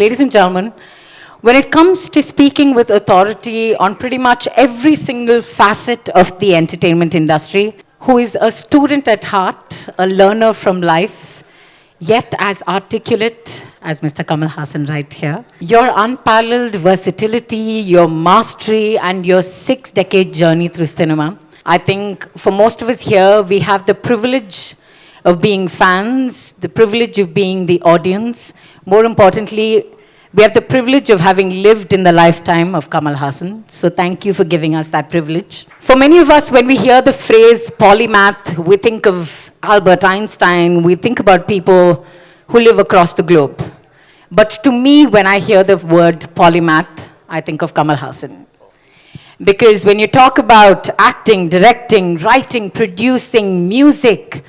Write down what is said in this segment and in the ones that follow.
ladies and gentlemen, when it comes to speaking with authority on pretty much every single facet of the entertainment industry, who is a student at heart, a learner from life, yet as articulate as Mr. Kamal Haasan right here, your unparalleled versatility, your mastery, and your 6-decade journey through cinema, I think for most of us here, we have the privilege of being fans, the privilege of being the audience. More importantly, we have the privilege of having lived in the lifetime of Kamal Haasan. So thank you for giving us that privilege. For many of us, when we hear the phrase polymath, we think of Albert Einstein, we think about people who live across the globe. But to me, when I hear the word polymath, I think of Kamal Haasan. Because when you talk about acting, directing, writing, producing, music,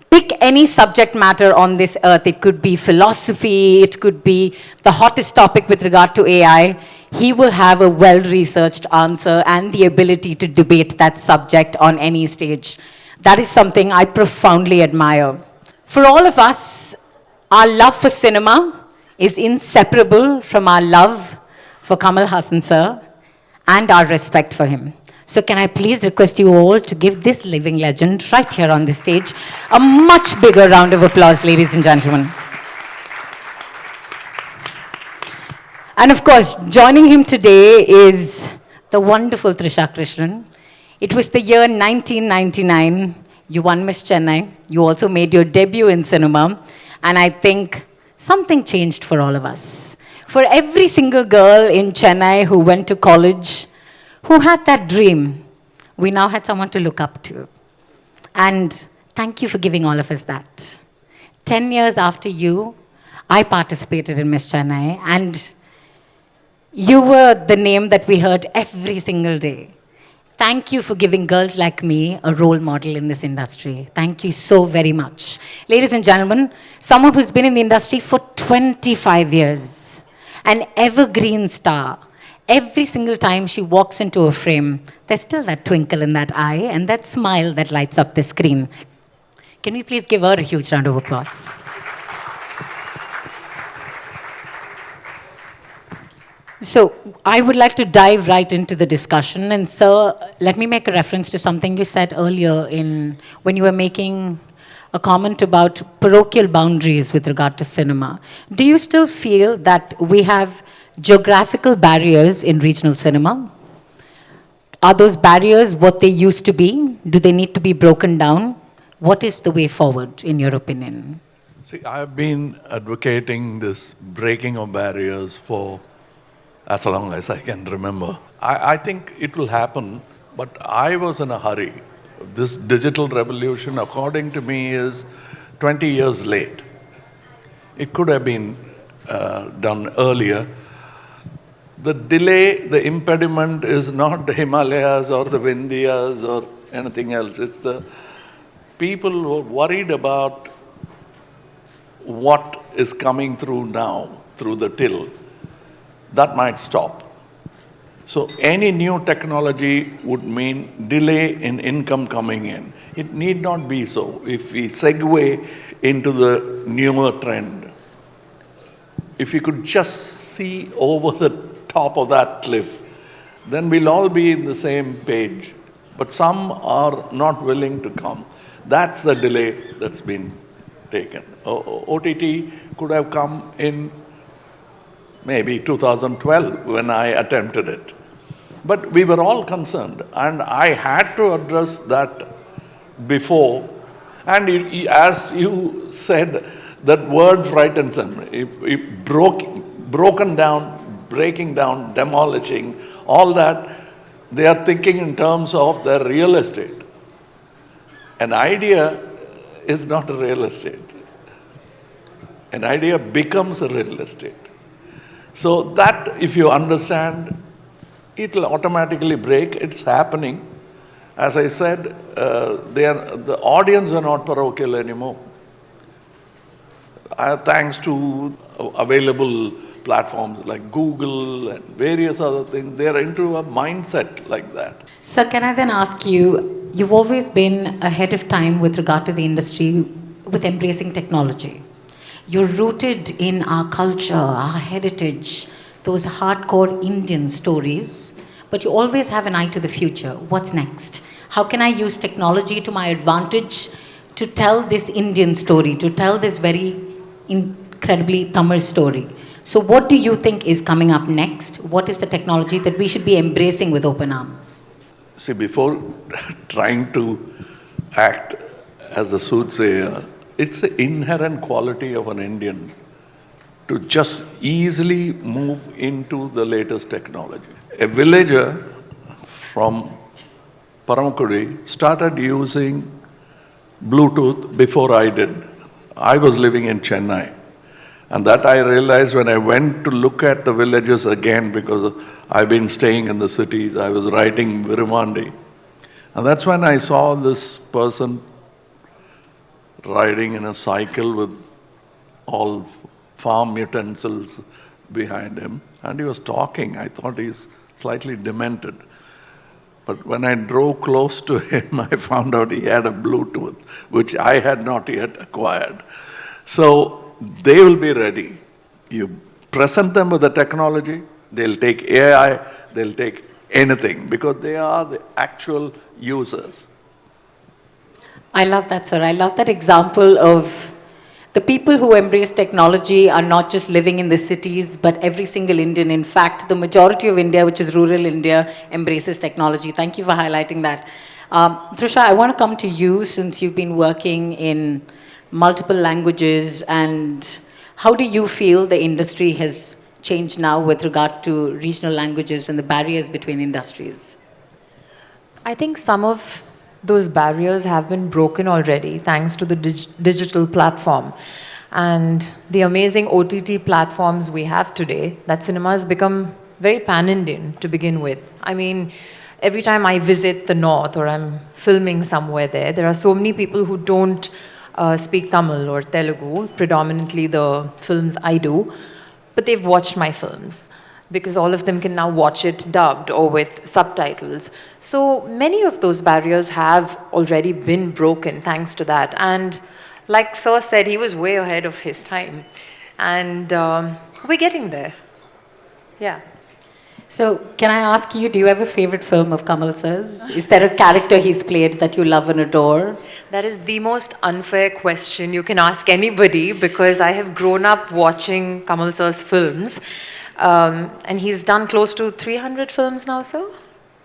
pick any subject matter on this earth. It could be philosophy, it could be the hottest topic with regard to AI. He will have a well-researched answer and the ability to debate that subject on any stage. That is something I profoundly admire. For all of us, our love for cinema is inseparable from our love for Kamal Haasan sir and our respect for him. So can I please request you all to give this living legend right here on the stage a much bigger round of applause, ladies and gentlemen. And of course, joining him today is the wonderful Trisha Krishnan. It was the year 1999. You won Miss Chennai. You also made your debut in cinema. And I think something changed for all of us. For every single girl in Chennai who went to college, who had that dream, we now had someone to look up to. And thank you for giving all of us that. 10 years after you, I participated in Miss Chennai, and you were the name that we heard every single day. Thank you for giving girls like me a role model in this industry. Thank you so very much. Ladies and gentlemen, someone who's been in the industry for 25 years, an evergreen star. Every single time she walks into a frame, there's still that twinkle in that eye and that smile that lights up the screen. Can we please give her a huge round of applause? So I would like to dive right into the discussion. And sir, let me make a reference to something you said earlier when you were making a comment about parochial boundaries with regard to cinema. Do you still feel that we have geographical barriers in regional cinema? Are those barriers what they used to be? Do they need to be broken down? What is the way forward, in your opinion? See, I've been advocating this breaking of barriers for as long as I can remember. I think it will happen, but I was in a hurry. This digital revolution, according to me, is 20 years late. It could have been done earlier. The delay, the impediment is not the Himalayas or the Vindhyas or anything else. It's the people who are worried about what is coming through now, through the till. That might stop. So any new technology would mean delay in income coming in. It need not be so if we segue into the newer trend. If you could just see over the top of that cliff, then we'll all be in the same page. But some are not willing to come. That's the delay that's been taken. OTT could have come in maybe 2012 when I attempted it. But we were all concerned, and I had to address that before. And as you said, that word frightens them. If broken down, breaking down, demolishing, all that, they are thinking in terms of their real estate. An idea is not a real estate. An idea becomes a real estate. So that, if you understand, it will automatically break. It's happening. As I said, the audience are not parochial anymore. Thanks to available platforms like Google and various other things, they're into a mindset like that. Sir, can I then ask you, you've always been ahead of time with regard to the industry with embracing technology. You're rooted in our culture, our heritage, those hardcore Indian stories, but you always have an eye to the future. What's next? How can I use technology to my advantage to tell this Indian story, to tell this very incredibly Tamil story? So, what do you think is coming up next? What is the technology that we should be embracing with open arms? See, before trying to act as a soothsayer, it's the inherent quality of an Indian to just easily move into the latest technology. A villager from Paramakudi started using Bluetooth before I did. I was living in Chennai. And that I realized when I went to look at the villages again, because I've been staying in the cities, I was writing Virumandi. And that's when I saw this person riding in a cycle with all farm utensils behind him. And he was talking. I thought he's slightly demented. But when I drove close to him, I found out he had a Bluetooth, which I had not yet acquired. So they will be ready. You present them with the technology, they'll take AI, they'll take anything, because they are the actual users. I love that, sir. I love that example of the people who embrace technology are not just living in the cities, but every single Indian. In fact, the majority of India, which is rural India, embraces technology. Thank you for highlighting that. Trisha, I want to come to you since you've been working in multiple languages, and how do you feel the industry has changed now with regard to regional languages and the barriers between industries? I think some of those barriers have been broken already thanks to the digital platform and the amazing OTT platforms we have today, that cinema has become very pan-Indian to begin with. I mean, every time I visit the north or I'm filming somewhere there are so many people who don't speak Tamil or Telugu, predominantly the films I do, but they've watched my films because all of them can now watch it dubbed or with subtitles. So many of those barriers have already been broken thanks to that. And like Sir said, he was way ahead of his time. And we're getting there. Yeah. So, can I ask you, do you have a favorite film of Kamal sir's? Is there a character he's played that you love and adore? That is the most unfair question you can ask anybody, because I have grown up watching Kamal sir's films. And he's done close to 300 films now, sir?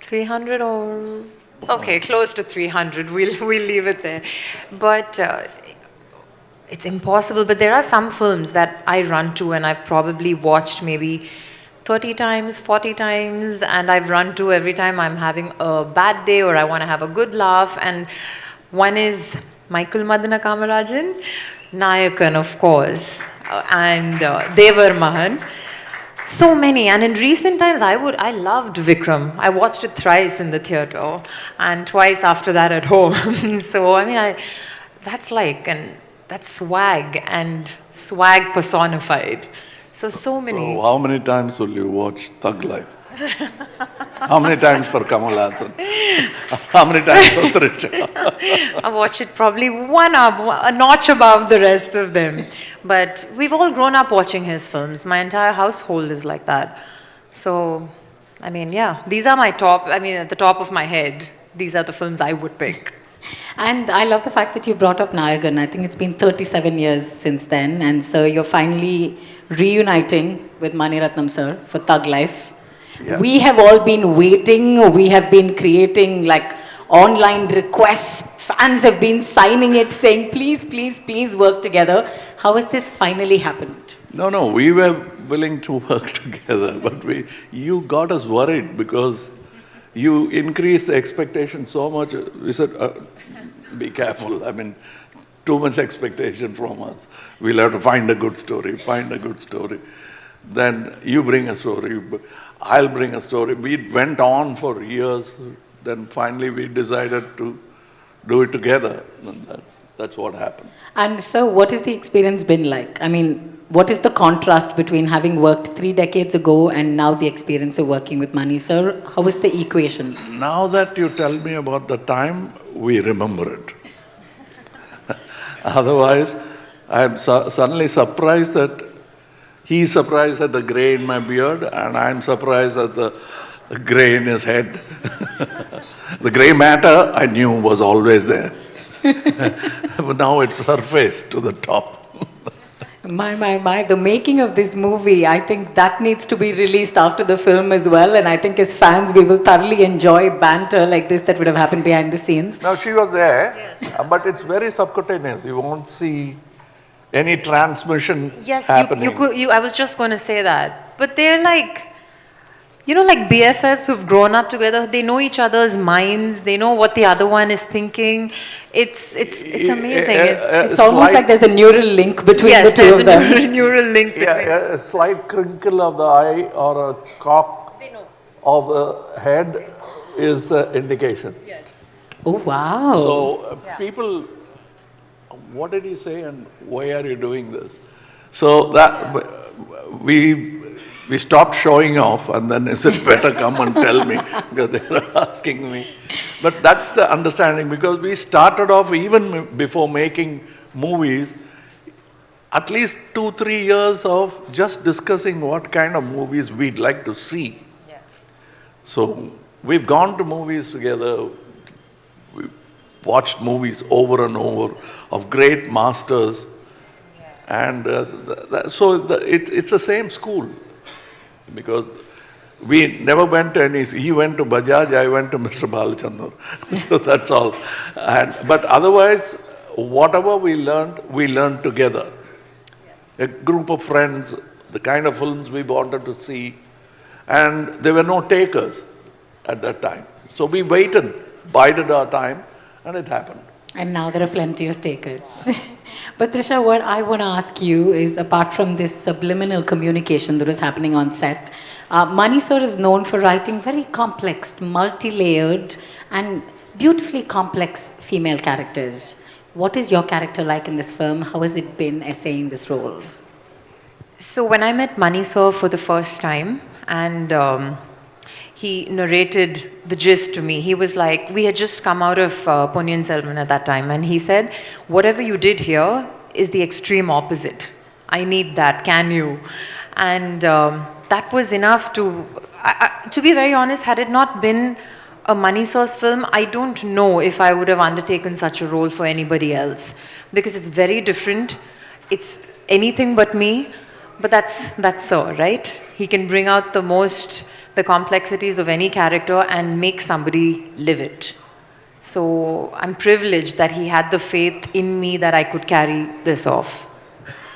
300 or... Okay, close to 300. We'll leave it there. But it's impossible. But there are some films that I run to and I've probably watched maybe 30 times, 40 times, and I've run to every time I'm having a bad day or I want to have a good laugh. And one is Michael Madana Kamarajan, Nayakan, of course, and Devar Mahan. So many. And in recent times, I loved Vikram. I watched it thrice in the theatre and twice after that at home. So, I mean, that's swag and swag personified. So many. So how many times will you watch Thug Life? How many times for Kamal Haasan? How many times for Trisha? I watched it probably a notch above the rest of them. But we've all grown up watching his films. My entire household is like that. So, I mean, yeah, these are my top, at the top of my head, these are the films I would pick. And I love the fact that you brought up Nayagan. I think it's been 37 years since then. And so you're finally reuniting with Mani Ratnam sir for Thug Life. Yeah. We have all been waiting. We have been creating like online requests. Fans have been signing it saying, please, please, please work together. How has this finally happened? No, we were willing to work together, but you got us worried because you increased the expectation so much. We said, be careful. Too much expectation from us. We'll have to find a good story. Then you bring a story, I'll bring a story. We went on for years. Then finally we decided to do it together. And that's what happened. And so what has the experience been like? What is the contrast between having worked 3 decades ago and now the experience of working with Mani sir? How is the equation? Now that you tell me about the time, we remember it. Otherwise, I'm suddenly surprised that he's surprised at the gray in my beard, and I'm surprised at the gray in his head. The gray matter I knew was always there. But now it's surfaced to the top. My. The making of this movie, I think that needs to be released after the film as well. And I think as fans, we will thoroughly enjoy banter like this that would have happened behind the scenes. Now, she was there, but it's very subcutaneous. You won't see any transmission happening. I was just going to say that. But they're like, you know, like BFFs who've grown up together. They know each other's minds. They know what the other one is thinking. It's amazing. It's almost like there's a neural link between the two of them. Yes, there's a neural link between a slight crinkle of the eye or a cock of the head is the indication. Yes. Oh, wow. So people, what did he say and why are you doing this? So that we stopped showing off, and then he said, better come and tell me, because they were asking me. But that's the understanding, because we started off even before making movies, at least 2-3 years of just discussing what kind of movies we'd like to see. Yeah. So we've gone to movies together, we watched movies over and over of great masters, and it's the same school. Because we never went to any, he went to Bajaj, I went to Mr. Balachandran. So that's all. But otherwise, whatever we learned together. A group of friends, the kind of films we wanted to see, and there were no takers at that time. So we waited, bided our time, and it happened. And now there are plenty of takers. But Trisha, what I want to ask you is, apart from this subliminal communication that is happening on set, Mani sir is known for writing very complex, multi-layered and beautifully complex female characters. What is your character like in this film? How has it been essaying this role? So when I met Mani sir for the first time, and he narrated the gist to me. He was like, we had just come out of Ponniyin Selvan at that time, and he said, whatever you did here is the extreme opposite. I need that, can you? And that was enough to be very honest, had it not been a Mani sir's film, I don't know if I would have undertaken such a role for anybody else. Because it's very different. It's anything but me, but that's so, right? He can bring out the complexities of any character and make somebody live it. So I'm privileged that he had the faith in me that I could carry this off.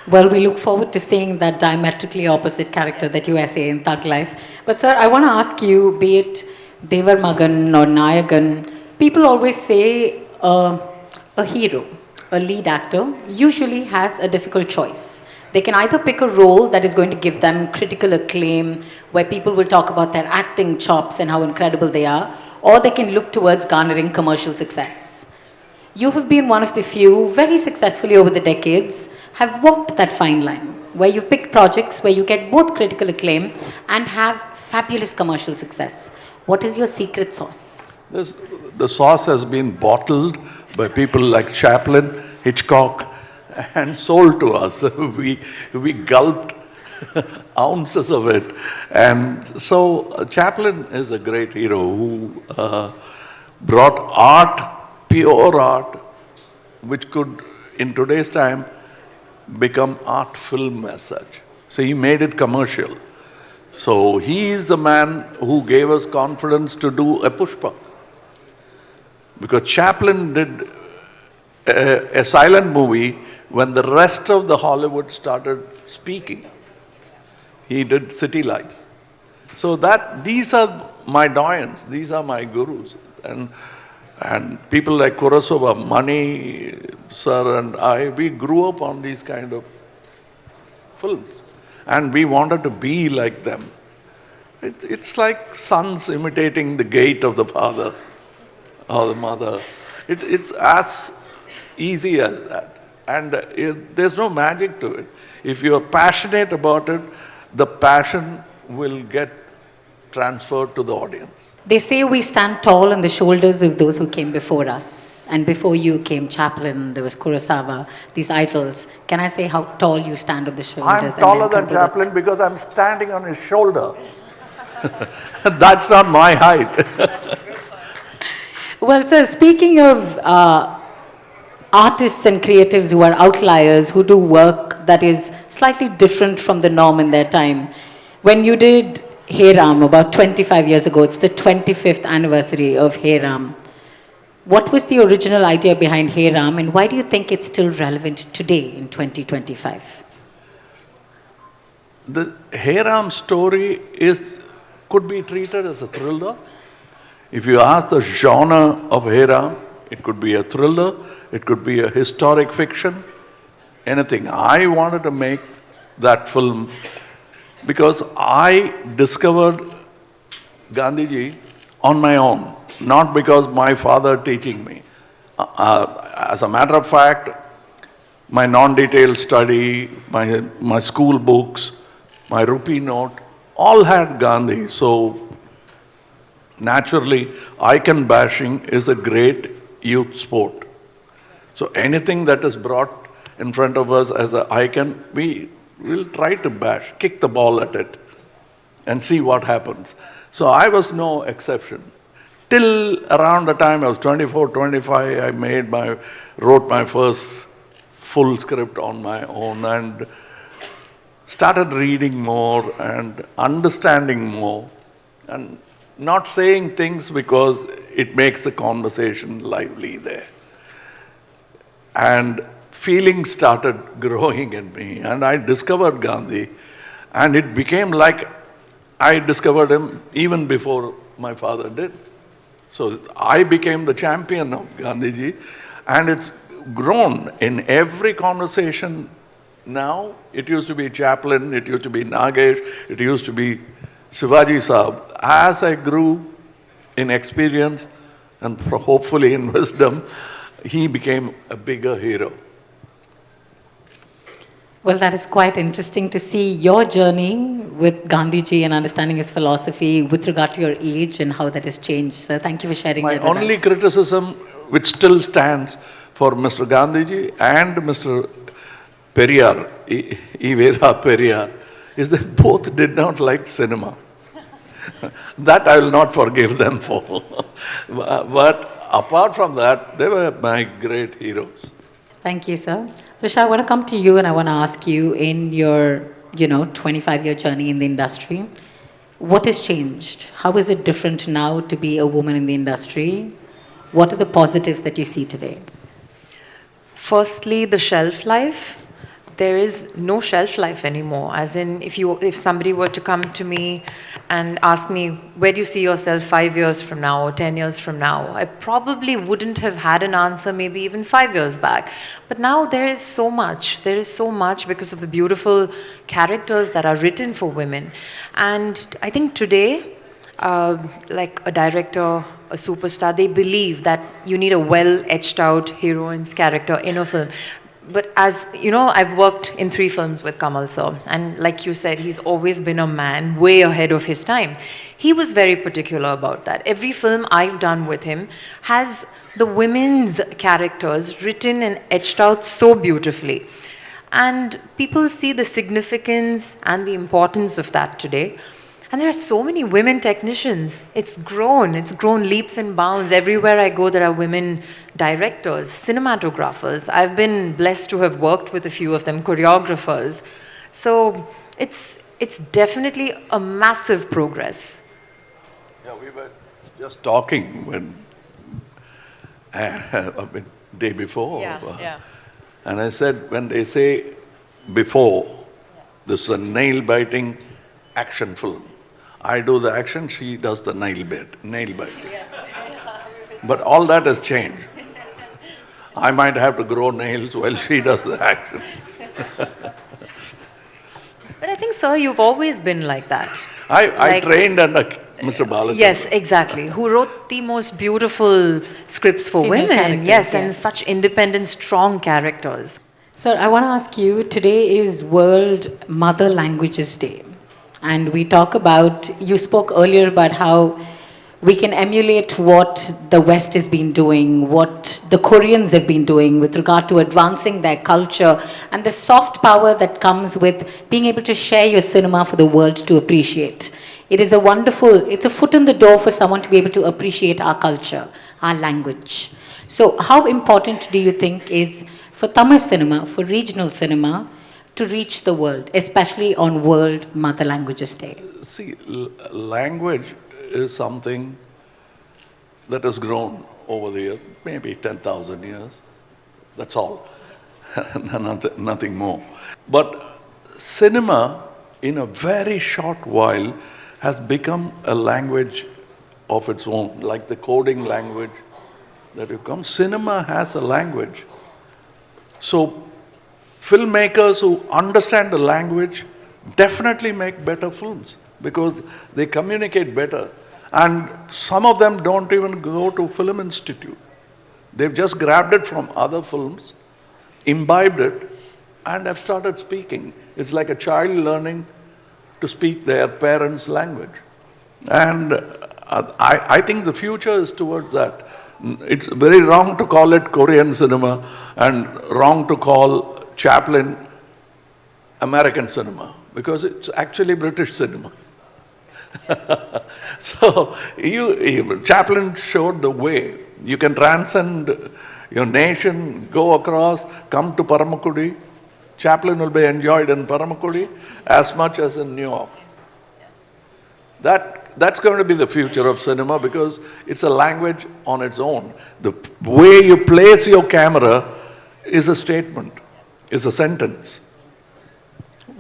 Well, we look forward to seeing that diametrically opposite character that you essay in Thug Life. But sir, I want to ask you, be it Devar Magan or Nayagan, people always say a hero, a lead actor, usually has a difficult choice. They can either pick a role that is going to give them critical acclaim, where people will talk about their acting chops and how incredible they are, or they can look towards garnering commercial success. You have been one of the few, very successfully over the decades, have walked that fine line, where you've picked projects where you get both critical acclaim and have fabulous commercial success. What is your secret sauce? The sauce has been bottled by people like Chaplin, Hitchcock, and sold to us. We gulped ounces of it. And so Chaplin is a great hero who brought art, pure art, which could, in today's time, become art film as such. So he made it commercial. So he is the man who gave us confidence to do a Pushpa. Because Chaplin did a silent movie when the rest of the Hollywood started speaking. He did City Lights. So these are my doyens, these are my gurus. And people like Kurosawa, Mani sir and I, we grew up on these kind of films. And we wanted to be like them. It's like sons imitating the gait of the father or the mother. It's as easy as that. And there's no magic to it. If you're passionate about it, the passion will get transferred to the audience. They say we stand tall on the shoulders of those who came before us. idols. And before you came Chaplin, there was Kurosawa, these idols. Can I say how tall you stand on the shoulders? I'm taller than incredible work? Chaplin because I'm standing on his shoulder. That's not my height. Well, sir, speaking of artists and creatives who are outliers, who do work that is slightly different from the norm in their time, when you did Hey Ram about 25 years ago, it's the 25th anniversary of Hey Ram. What was the original idea behind Hey Ram, and why do you think it's still relevant today in 2025? The Hey Ram story could be treated as a thriller. If you ask the genre of Hey Ram, it could be a thriller, it could be a historic fiction, anything. I wanted to make that film because I discovered Gandhiji on my own, not because my father teaching me. As a matter of fact, my non-detailed study, my school books, my rupee note, all had Gandhi. So naturally, icon bashing is a great youth sport. So anything that is brought in front of us as an icon, we will try to bash, kick the ball at it and see what happens. So I was no exception. Till around the time I was 24, 25, I wrote my first full script on my own and started reading more and understanding more and not saying things because it makes the conversation lively there. And feelings started growing in me, and I discovered Gandhi, and it became like I discovered him even before my father did. So I became the champion of Gandhiji, and it's grown in every conversation now. It used to be Chaplin, it used to be Nagesh, it used to be Shivaji Saab. As I grew in experience and hopefully in wisdom, he became a bigger hero. Well, that is quite interesting to see your journey with Gandhiji and understanding his philosophy with regard to your age and how that has changed. So thank you for sharing My that with only us. criticism, which still stands for Mr. Gandhiji and Mr. Periyar, Ivera Periyar, is that both did not like cinema. That I will not forgive them for. But apart from that, they were my great heroes. Thank you, sir. Trisha, I want to come to you and I want to ask you, in your 25-year journey in the industry, what has changed? How is it different now to be a woman in the industry? What are the positives that you see today? Firstly, the shelf life. There is no shelf life anymore. As in, if somebody were to come to me and ask me, where do you see yourself 5 years from now or 10 years from now? I probably wouldn't have had an answer maybe even 5 years back. But now there is so much. There is so much because of the beautiful characters that are written for women. And I think today, like a director, a superstar, they believe that you need a well-etched out heroine's character in a film. But as you know, I've worked in 3 films with Kamal sir, and like you said, he's always been a man way ahead of his time. He was very particular about that. Every film I've done with him has the women's characters written and etched out so beautifully. And people see the significance and the importance of that today. And there are so many women technicians. It's grown leaps and bounds. Everywhere I go, there are women directors, cinematographers. I've been blessed to have worked with a few of them, choreographers. So it's definitely a massive progress. Yeah, we were just talking when day before. Yeah. And I said, when they say before, this is a nail-biting action film. I do the action, she does the nail biting. Yes. But all that has changed. I might have to grow nails while she does the action. But I think, sir, you've always been like that. I trained under Mr. Balachandran. Yes, exactly. Who wrote the most beautiful scripts for Female women. characters, Yes, and yes. such independent, strong characters. Sir, I want to ask you, today is World Mother Languages Day. And we talk about, you spoke earlier about how we can emulate what the West has been doing, what the Koreans have been doing with regard to advancing their culture, and the soft power that comes with being able to share your cinema for the world to appreciate. It is a wonderful, it's a foot in the door for someone to be able to appreciate our culture, our language. So how important do you think is for Tamil cinema, for regional cinema, to reach the world, especially on World Mother Languages Day? See, language is something that has grown over the years, maybe 10,000 years. That's all, nothing more. But cinema, in a very short while, has become a language of its own, like the coding language that you come. Cinema has a language. So filmmakers who understand the language definitely make better films because they communicate better. And some of them don't even go to film institute. They've just grabbed it from other films, imbibed it, and have started speaking. It's like a child learning to speak their parents' language. And I think the future is towards that. It's very wrong to call it Korean cinema and wrong to call Chaplin American cinema because it's actually British cinema. So Chaplin showed the way. You can transcend your nation, go across, come to Paramakudi. Chaplin will be enjoyed in Paramakudi as much as in New York. That's going to be the future of cinema because it's a language on its own. The way you place your camera is a statement, is a sentence.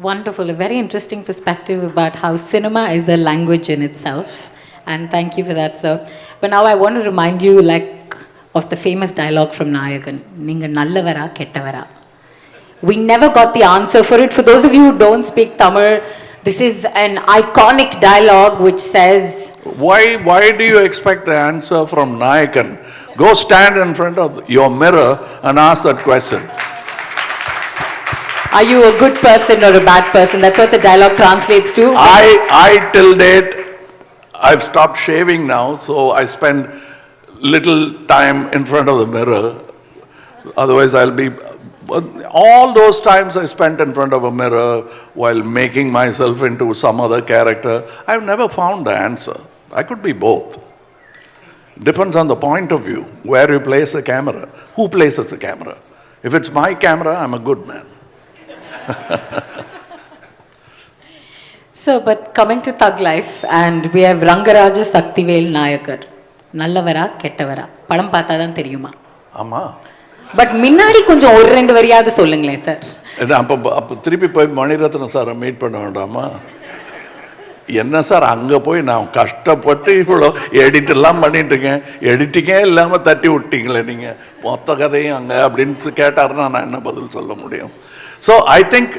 Wonderful, a very interesting perspective about how cinema is a language in itself. And thank you for that, sir. But now I want to remind you of the famous dialogue from Nayakan. Ninga nallavara kettavara. We never got the answer for it. For those of you who don't speak Tamil, this is an iconic dialogue which says... Why do you expect the answer from Nayakan? Go stand in front of your mirror and ask that question. Are you a good person or a bad person? That's what the dialogue translates to. I till date, I've stopped shaving now, so I spend little time in front of the mirror. Otherwise, I'll be... All those times I spent in front of a mirror while making myself into some other character, I've never found the answer. I could be both. Depends on the point of view, where you place the camera, who places the camera. If it's my camera, I'm a good man. So, but coming to Thug Life, and we have Rangaraja Saktivel Nayakar. Nallavara, kettavara. Padam paathadan theriyuma. Amma. But மின்னாடி கொஞ்சம் ஒரு ரெண்டு வரியாவது சொல்லுங்களேன் sir. அப்போ திருப்பி போய் மணிரத்னம் சாரை meet பண்ண வேண்டாமா? என்ன சார் அங்கே போய் நான் கஷ்டப்பட்டு இவ்வளோ எடிட்டெல்லாம் பண்ணிட்டு இருக்கேன், எடிட்டிங்கே இல்லாமல் தட்டி விட்டீங்களே நீங்கள் மொத்த கதையும் அங்கே அப்படின்னு கேட்டாருன்னா நான் என்ன பதில் சொல்ல முடியும்? So I think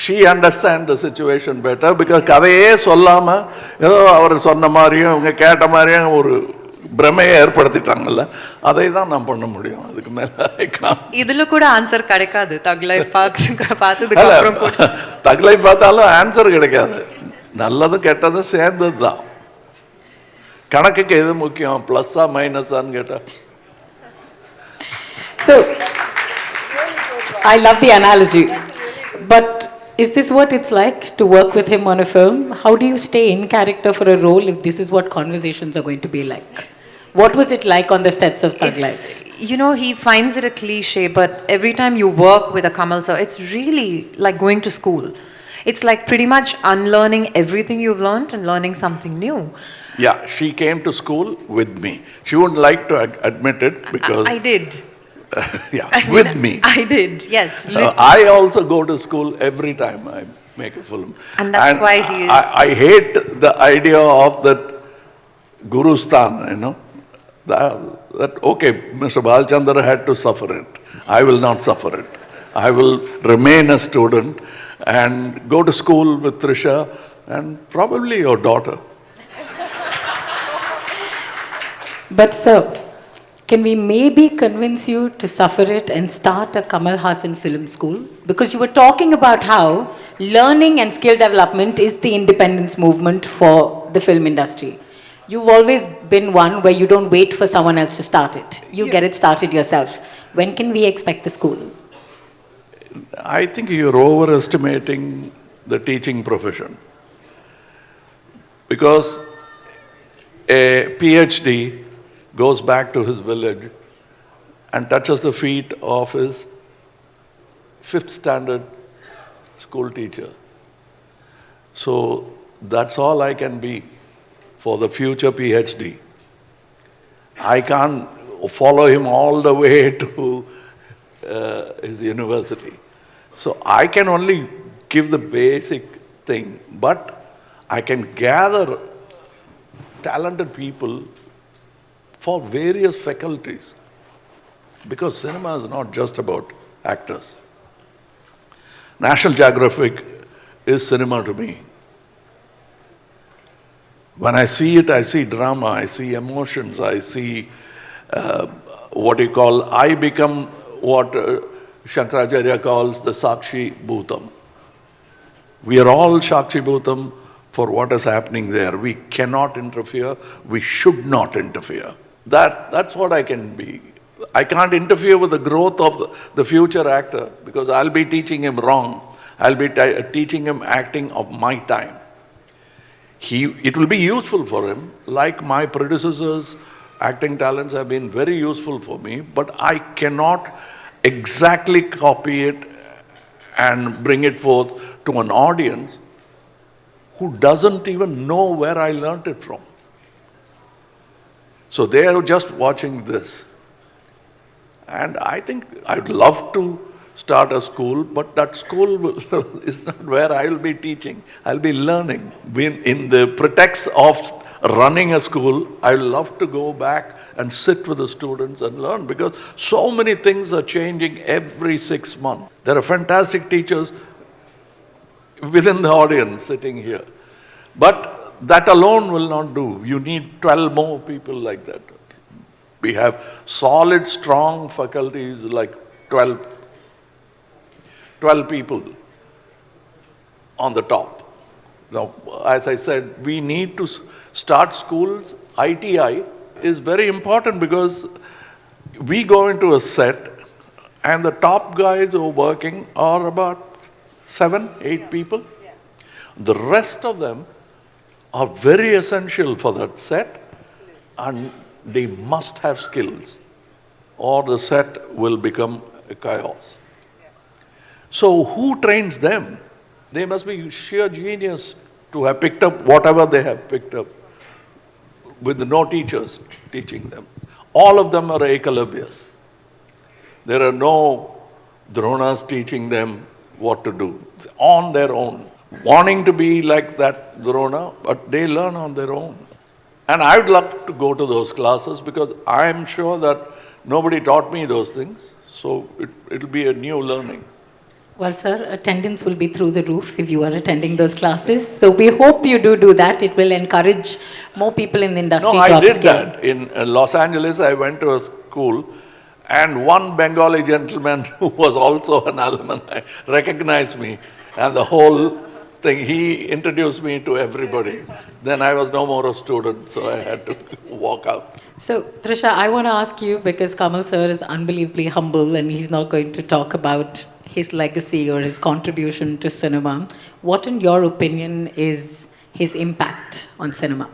she understands the situation better because கதையே சொல்லாமல் ஏதோ அவர் சொன்ன மாதிரியும் இவங்க கேட்ட மாதிரியும் ஒரு பிரமையை ஏற்படுத்திட்டாங்கல்ல, அதை தான் நான் பண்ண முடியும். அதுக்கு மேல இதுல கூட ஆன்சர் கிடைக்காது. தக் லைஃப் பார்த்ததுக்கு அப்புறம் தக் லைஃப் பார்த்தாலும் ஆன்சர் கிடைக்காது. நல்லது கெட்டது சேர்ந்தது தான். கணக்குக்கு எது முக்கியம், பிளஸ்ஸா மைனஸான்னு கேட்டா? So I love the analogy, but is this what it's like to work with him on a film? How do you stay in character for a role if this is what conversations are going to be like? What was it like on the sets of Thug Life? You know, he finds it a cliche, but every time you work with a Kamal sir, it's really like going to school. It's like pretty much unlearning everything you've learned and learning something new. Yeah, she came to school with me. She wouldn't like to admit it because... I did. Yeah, with me. I did, yes. I also go to school every time I make a film. And that's why he is... I hate the idea of that Gurustan, you know. That okay, Mr. Balchandra had to suffer it. I will not suffer it. I will remain a student and go to school with Trisha and probably your daughter. But sir, can we maybe convince you to suffer it and start a Kamal Haasan film school? Because you were talking about how learning and skill development is the independence movement for the film industry. You've always been one where you don't wait for someone else to start it. You Yeah. get it started yourself. When can we expect the school? I think you're overestimating the teaching profession. Because a PhD goes back to his village and touches the feet of his fifth standard school teacher. So that's all I can be for the future PhD. I can't follow him all the way to his university. So I can only give the basic thing, but I can gather talented people for various faculties. Because cinema is not just about actors. National Geographic is cinema to me. When I see it, I see drama, I see emotions, I see I become what Shankaracharya calls the Sakshi Bhutam. We are all Sakshi Bhutam for what is happening there. We cannot interfere, we should not interfere. That's what I can be. I can't interfere with the growth of the future actor because I'll be teaching him wrong. I'll be teaching him acting of my time. It will be useful for him, like my predecessors' acting talents have been very useful for me, but I cannot exactly copy it and bring it forth to an audience who doesn't even know where I learnt it from. So they are just watching this. And I think I'd love to start a school, but that school is not where I will be teaching. I'll be learning. In the pretext of running a school, I love to go back and sit with the students and learn because so many things are changing every 6 months. There are fantastic teachers within the audience sitting here. But that alone will not do. You need 12 more people like that. We have solid, strong faculties like 12 people on the top. Now, as I said, we need to start schools. ITI is very important because we go into a set and the top guys who are working are about 7, 8 people. The rest of them are very essential for that set and they must have skills or the set will become a chaos. So who trains them? They must be sheer genius to have picked up whatever they have picked up with no teachers teaching them. All of them are Ekalavyas. There are no Dronas teaching them what to do. It's on their own. Wanting to be like that Drona, but they learn on their own. And I would love to go to those classes because I'm sure that nobody taught me those things. So it'll be a new learning. Well, sir, attendance will be through the roof if you are attending those classes. So we hope you do that. It will encourage more people in the industry No, to I did upskill. that. In Los Angeles, I went to a school and one Bengali gentleman who was also an alumni recognized me and the whole thing, he introduced me to everybody. Then I was no more a student, so I had to walk out. So, Trisha, I want to ask you, because Kamal sir is unbelievably humble and he's not going to talk about his legacy or his contribution to cinema. What, in your opinion, is his impact on cinema?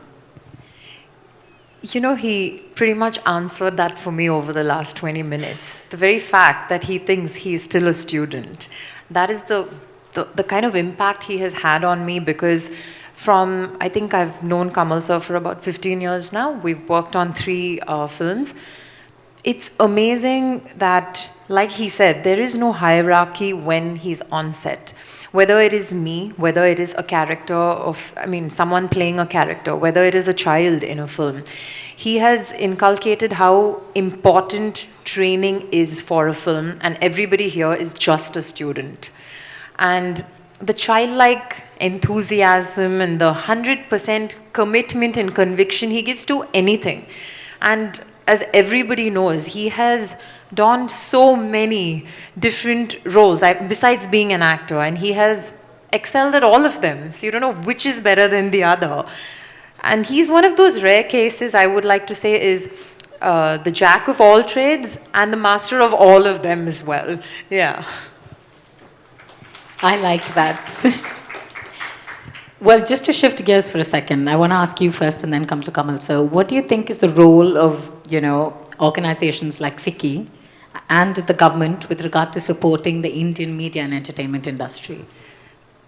You know, he pretty much answered that for me over the last 20 minutes. The very fact that he thinks he is still a student, that is the kind of impact he has had on me because I think I've known Kamal sir for about 15 years now. We've worked on 3 films. It's amazing that, like he said, there is no hierarchy when he's on set. Whether it is me, whether it is a character someone playing a character, whether it is a child in a film, he has inculcated how important training is for a film, and everybody here is just a student. And the childlike enthusiasm and the 100% commitment and conviction he gives to anything. And as everybody knows, he has done so many different roles besides being an actor, and he has excelled at all of them. So you don't know which is better than the other. And he's one of those rare cases, I would like to say, is the jack of all trades and the master of all of them as well. Yeah. I like that. Well, just to shift gears for a second, I want to ask you first and then come to Kamal. So, what do you think is the role of, organizations like FICCI and the government with regard to supporting the Indian media and entertainment industry?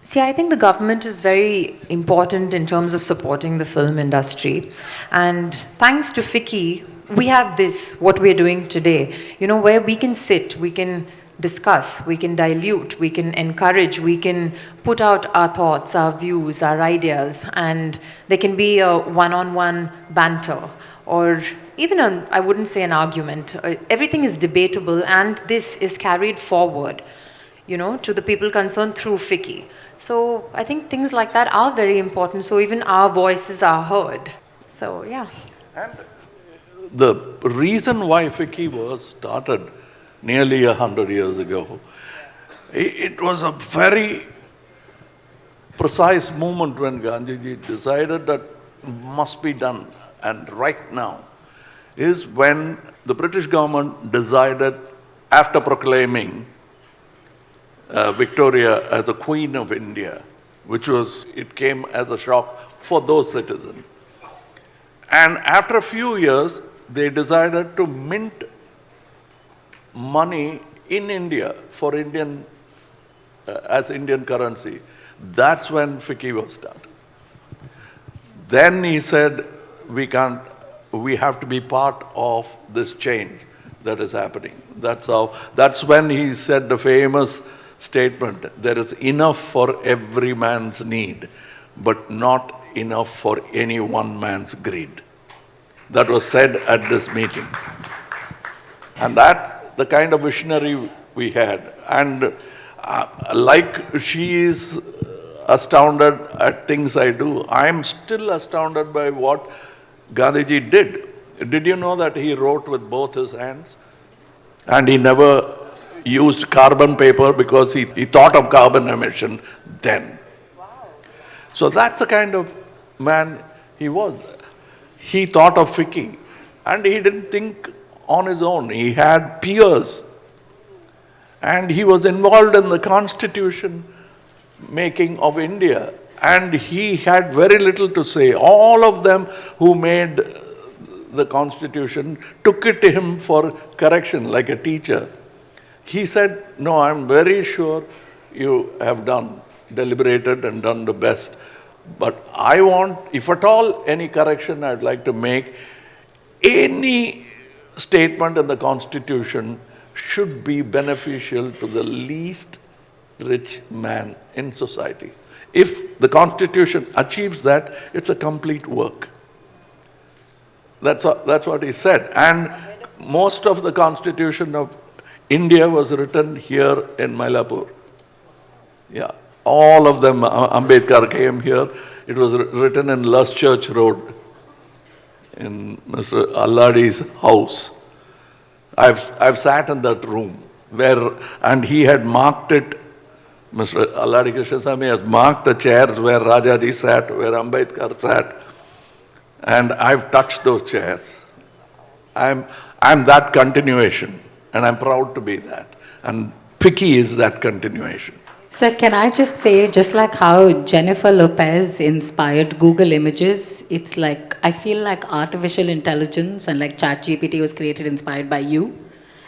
See, I think the government is very important in terms of supporting the film industry. And thanks to FICCI, we have this, what we're doing today, where we can sit, we can discuss, we can dilute, we can encourage, we can put out our thoughts, our views, our ideas, and there can be a one-on-one banter or even I wouldn't say an argument. Everything is debatable, and this is carried forward, to the people concerned through FICCI. So I think things like that are very important, so even our voices are heard. So, yeah. And the reason why FICCI was started nearly 100 years ago, it was a very precise moment when Gandhiji decided that must be done, and right now is when the British government decided, after proclaiming Victoria as the Queen of India, it came as a shock for those citizens. And after a few years, they decided to mint money in India for as Indian currency. That's when FICCI was started. Then he said, we have to be part of this change that is happening. That's when he said the famous statement, there is enough for every man's need, but not enough for any one man's greed. That was said at this meeting. And that's the kind of visionary we had. And like she is astounded at things I do, I'm still astounded by what Gandhiji did. Did you know that he wrote with both his hands? And he never used carbon paper because he thought of carbon emission then. Wow. So that's the kind of man he was. He thought of FICCI, and he didn't think on his own. He had peers. And he was involved in the constitution making of India. And he had very little to say. All of them who made the constitution took it to him for correction, like a teacher. He said, no, I'm very sure you have deliberated and done the best. But I want, if at all, any correction I'd like to make, any statement in the Constitution should be beneficial to the least rich man in society. If the Constitution achieves that, it's a complete work. That's what he said. And most of the Constitution of India was written here in Mylapore. Yeah. All of them, Ambedkar came here. It was written in Lust Church Road, in Mr. Alladi's house. I've sat in that room and he had marked it. Mr. Alladi Krishnaswamy has marked the chairs where Rajaji sat, where Ambedkar sat, and I've touched those chairs. I'm that continuation, and I'm proud to be that. And FICCI is that continuation. So can I just say, just like how Jennifer Lopez inspired Google Images, it's like, I feel like artificial intelligence and like ChatGPT was created inspired by you.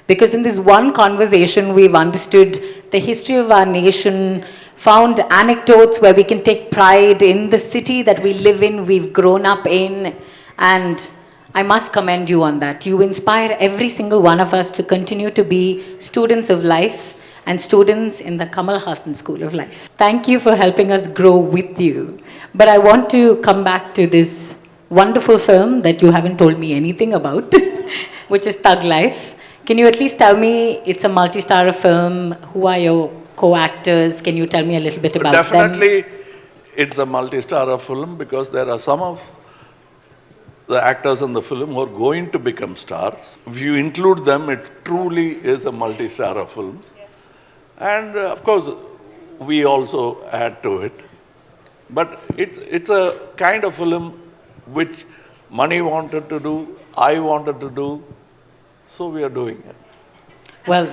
Because in this one conversation, we've understood the history of our nation, found anecdotes where we can take pride in the city that we live in, we've grown up in, and I must commend you on that. You inspire every single one of us to continue to be students of life and students in the Kamal Haasan School of Life. Thank you for helping us grow with you. But I want to come back to this wonderful film that you haven't told me anything about, which is Thug Life. Can you at least tell me, it's a multi-star film, who are your co-actors? Can you tell me a little bit about them? Definitely, it's a multi-star film because there are some of the actors in the film who are going to become stars. If you include them, it truly is a multi-star film. And of course, we also add to it. But it's a kind of film which money wanted to do, I wanted to do, so we are doing it. Well,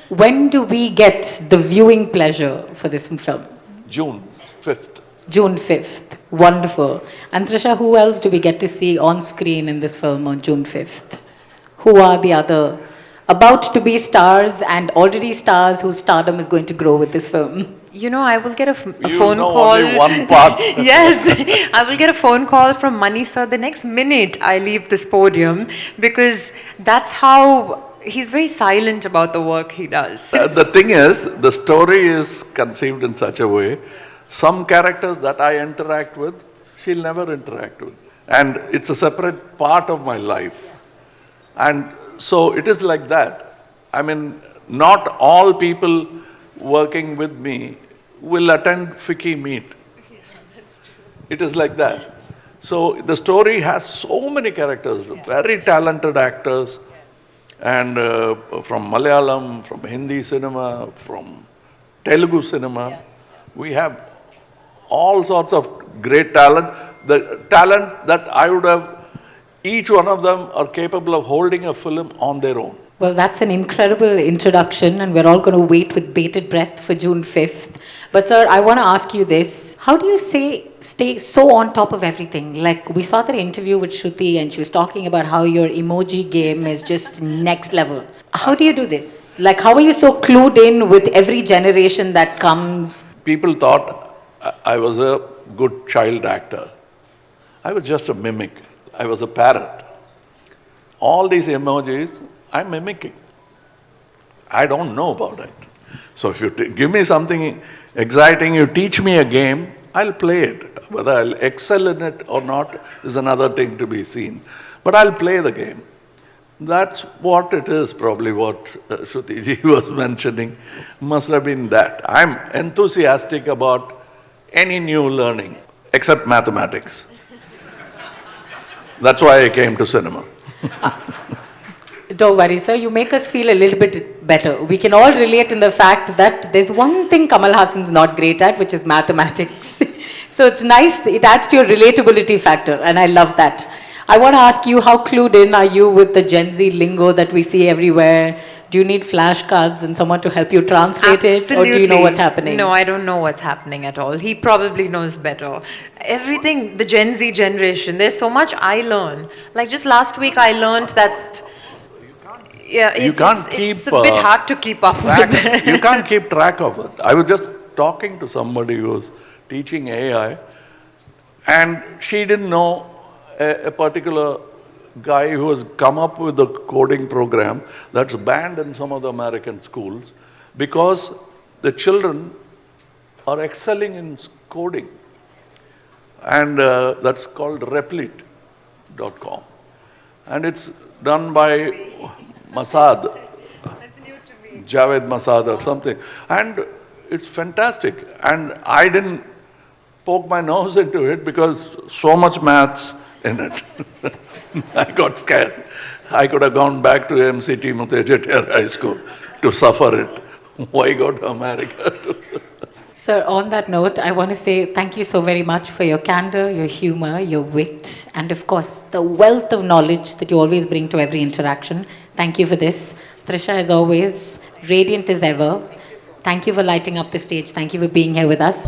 when do we get the viewing pleasure for this film? June 5th. June 5th. Wonderful. And Trisha, who else do we get to see on screen in this film on June 5th? Who are the other about to be stars and already stars whose stardom is going to grow with this film? You know, I will get a You phone know call. only one part. Yes, I will get a phone call from Mani sir the next minute I leave this podium, because that's how he's very silent about the work he does. The thing is, the story is conceived in such a way, some characters that I interact with, she'll never interact with. And it's a separate part of my life. And so it is like that. I mean, not all people working with me will attend FICCI meet. It is like that. So the story has so many characters, very talented actors, and from Malayalam, from Hindi cinema, from Telugu cinema. We have all sorts of great talent. The talent that I would have, each one of them are capable of holding a film on their own. Well, that's an incredible introduction, and we're all going to wait with bated breath for June 5th. But, sir, I want to ask you this. How do you stay so on top of everything? Like, we saw that interview with Shruti, and she was talking about how your emoji game is just next level. How do you do this? Like, how are you so clued in with every generation that comes? People thought I was a good child actor. I was just a mimic. I was a parrot. All these emojis, I'm mimicking. I don't know about it. So if you give me something exciting, you teach me a game, I'll play it. Whether I'll excel in it or not is another thing to be seen. But I'll play the game. That's what it is, probably what Shruti ji was mentioning. Must have been that. I'm enthusiastic about any new learning, except mathematics. That's why I came to cinema. Don't worry, sir. You make us feel a little bit better. We can all relate in the fact that there's one thing Kamal Haasan's not great at, which is mathematics. So it's nice. It adds to your relatability factor, and I love that. I want to ask you, how clued in are you with the Gen Z lingo that we see everywhere? Do you need flashcards and someone to help you translate it? Or do you know what's happening? No, I don't know what's happening at all. He probably knows better. Everything, the Gen Z generation, there's so much I learn. Like just last week I learned that, yeah, it's a bit hard to keep up with it. You can't keep track of it. I was just talking to somebody who was teaching AI, and she didn't know a particular guy who has come up with a coding program that's banned in some of the American schools because the children are excelling in coding. And that's called Replit.com. And it's done by Masad, Javed Masad or something. And it's fantastic. And I didn't poke my nose into it because so much maths in it. I got scared. I could have gone back to MCT Mutejatiar High School to suffer it. Why go to America? Sir, on that note, I want to say thank you so very much for your candor, your humor, your wit, and of course, the wealth of knowledge that you always bring to every interaction. Thank you for this. Trisha, as always, radiant as ever. Thank you for lighting up the stage. Thank you for being here with us.